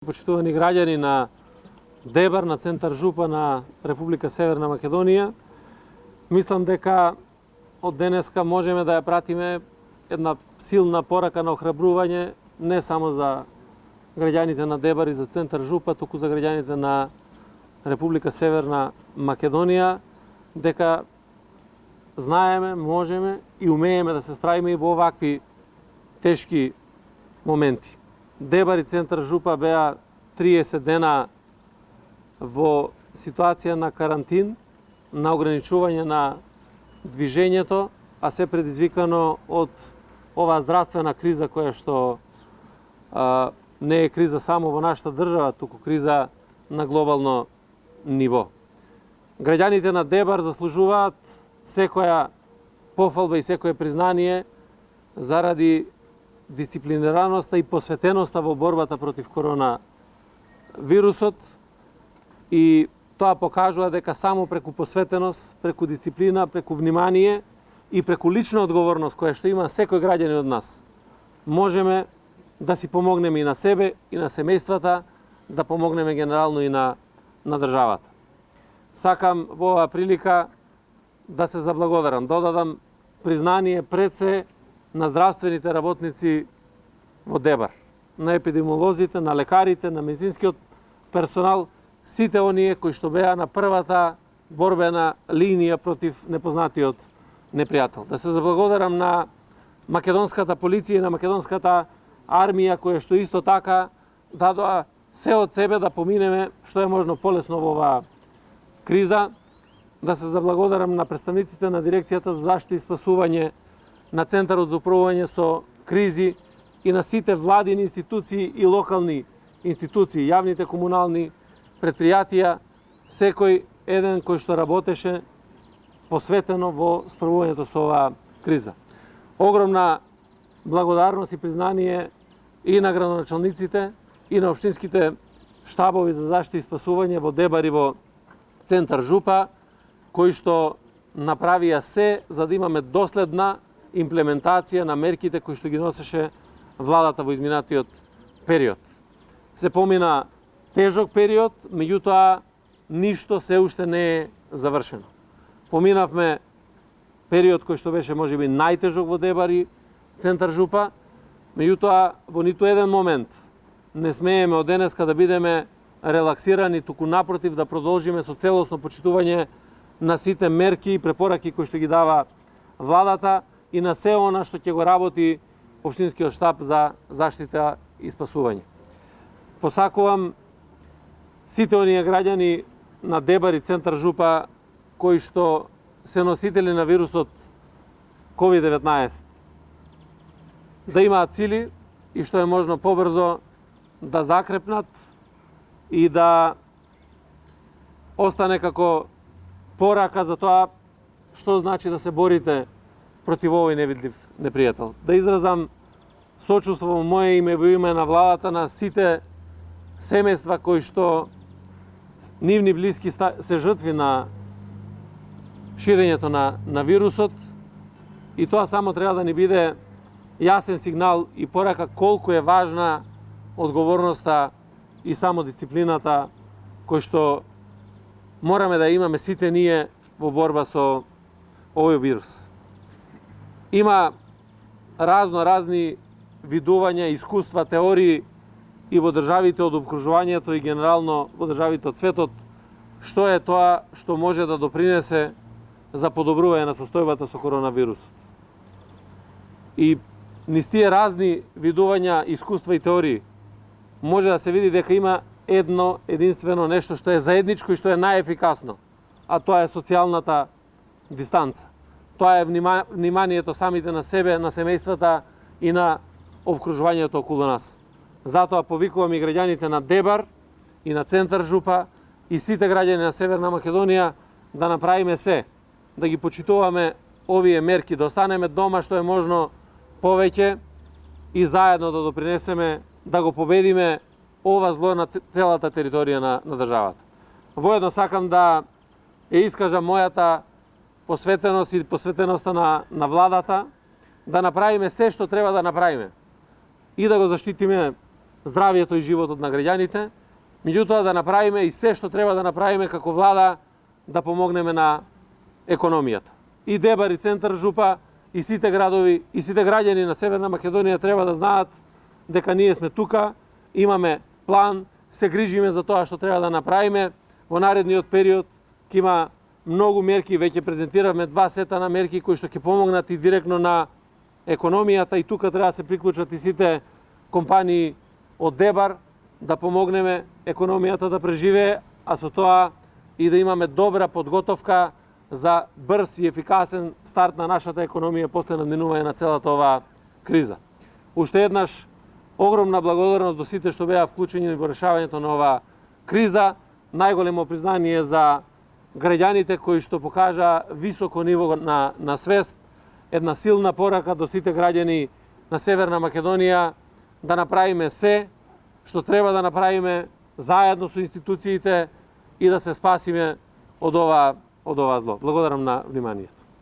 Почитувани граѓани на Дебар, на центар Жупа на Република Северна Македонија, мислам дека од денеска можеме да ја пратиме една силна порака на охрабрување не само за граѓаните на Дебар и за центар Жупа, туку за граѓаните на Република Северна Македонија, дека знаеме, можеме и умееме да се справиме и во овакви тешки моменти. Дебар и центар Жупа беа 30 дена во ситуација на карантин, на ограничување на движењето, а се предизвикано од оваа здравствена криза која што не е криза само во нашата држава, туку криза на глобално ниво. Граѓаните на Дебар заслужуваат секоја пофалба и секое признание заради дисциплинираноста и посветеноста во борбата против коронавирусот, и тоа покажува дека само преку посветеност, преку дисциплина, преку внимание и преку лична одговорност која што има секој граѓанин од нас, можеме да си помогнеме и на себе и на семејствата, да помогнеме генерално и на државата. Сакам во оваа прилика да се заблагодарам, додадам признание пред се на здравствените работници во Дебар, на епидемиолозите, на лекарите, на медицинскиот персонал, сите оние кои што беа на првата борбена линија против непознатиот непријател. Да се заблагодарам на македонската полиција и на македонската армија, која што исто така дадоа се од себе да поминеме што е можно полесно во оваа криза. Да се заблагодарам на представниците на Дирекцијата за заштита и спасување, на Центарот за управување со кризи и на сите владини институции и локални институции, јавните комунални предпријатија, секој еден кој што работеше посветено во справувањето со оваа криза. Огромна благодарност и признание и на градоначалниците и на општинските штабови за заштита и спасување во Дебар и во центар Жупа, кои што направија се за да имаме доследна имплементација на мерките кои што ги носеше владата во изминатиот период. Се помина тежок период, меѓутоа ништо се уште не е завршено. Поминавме период кој што беше можеби најтежок во Дебар и центар Жупа, меѓутоа во ниту еден момент не смееме од денеска да бидеме релаксирани, туку напротив да продолжиме со целосно почитување на сите мерки и препораки кои што ги дава владата и на се она што ќе го работи општинскиот штаб за заштита и спасување. Посакувам сите оние граѓани на Дебар и центар Жупа кои што се носители на вирусот COVID-19 да имаат сили и што е можно побрзо да закрепнат и да остане како порака за тоа што значи да се борите против овој невидлив непријател. Да изразам сочувство во моје име, во име на владата, на сите семејства кои што нивни блиски се жртви на ширењето на вирусот, и тоа само треба да ни биде јасен сигнал и порака колку е важна одговорноста и самодисциплината кој што мораме да имаме сите ние во борба со овој вирус. Има разни видувања, искуства, теории и во државите од обкружувањето и генерално во државите од светот, што е тоа што може да допринесе за подобрување на состојбата со коронавирусот. И низ тие разни видувања, искуства и теории може да се види дека има единствено нешто што е заедничко и што е најефикасно, а тоа е социјалната дистанца. Тоа е вниманието самите на себе, на семејствата и на обкружувањето околу нас. Затоа повикувам и граѓаните на Дебар и на центар Жупа и сите граѓани на Северна Македонија да направиме се, да ги почитуваме овие мерки, да останеме дома што е можно повеќе и заедно да допринесеме да го победиме ова зло на целата територија на државата. Воедно сакам да ја искажам мојата посветеност и посветеноста на владата, да направиме се што треба да направиме и да го заштитиме здравието и животот на граѓаните, меѓутоа да направиме и се што треба да направиме како влада да помогнеме на економијата. И Дебар, и Центар Жупа, и сите градови, и сите граѓани на Северна Македонија треба да знаат дека ние сме тука, имаме план, се грижиме за тоа што треба да направиме. Во наредниот период ќе има многу мерки, веќе презентиравме 2 сета на мерки кои што ќе помогнат и директно на економијата, и тука треба да се приклучат и сите компании од Дебар да помогнеме економијата да преживее, а со тоа и да имаме добра подготовка за брз и ефикасен старт на нашата економија после надминување на целата оваа криза. Уште еднаш огромна благодарност до сите што беа вклучени во решавањето на оваа криза. Најголемо признание за граѓаните кои што покажа високо ниво на свест, една силна порака до сите граѓани на Северна Македонија да направиме се што треба да направиме заедно со институциите и да се спасиме од ова зло. Благодарам на вниманието.